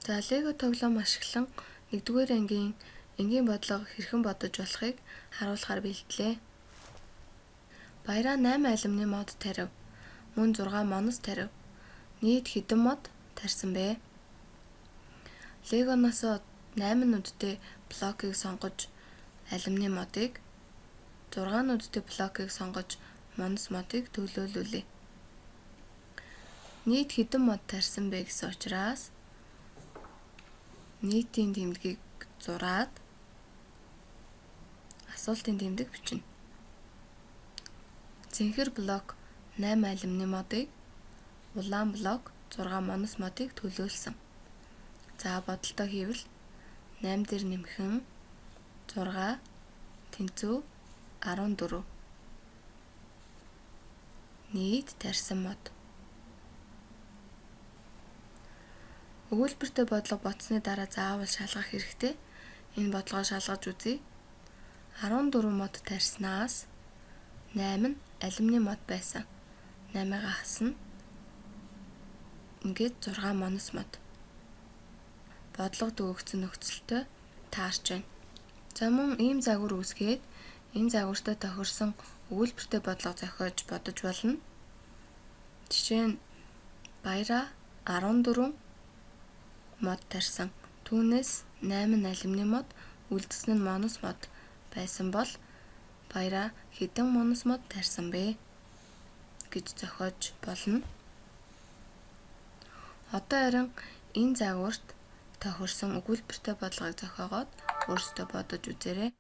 За Лего тоглоом ашиглан 1-р ангийн бодлого хэрхэн бодож болохыг харуулахаар бэлдлээ. Баяраа 8 алюминий мод тарив. Мөн 6 монос тарив. Нийт хэдэн мод тарьсан бэ? Легоноос 8 нүдтэй блокийг сонгож алюминий модыг, 6 нүдтэй блокийг сонгож монос модыг төлөөлүүлье. Нийт хэдэн мод тарьсан бэ гэсэн учраас нийтийн тэмдгийг зураад асуултын тэмдэг бичнэ. Цэнхэр блок 8 алюминий модыг, улаан блок 6 монос модыг төлөөлсөн. За бодолтой хийвэл 8 дээр нэмхэн 6 тэнцүү 14. Нийт тарьсан мод. Өгүүлбэртэй бодлого ботсны дараа заавал шалгах хэрэгтэй. Энэ бодлогоо шалгаж үзье. 14 мод тарьснаас 8 нь алюминий мод байсан. 8-ыг хасна. Ингээд 6 монос мод. Бодлогод өгөгдсөн нөхцөлтөй таарч байна. За мөн ийм загвар үүсгээд энэ загвартай тохирсон өгүүлбэртэй бодлого зохиож бодож болно. Жишээ нь баяраа 14 мод тарьсан. Түүнээс 8 нь алюминий мод, үлдсэн нь монос мод байсан бол баяраа хэдэн монос мод тарьсан бэ гэж зохиож болно. Одоо харин энэ загварт тохирсон өгүүлбэртэй бодлогыг зохиогоод өөрсдөө бодож үзээрэй.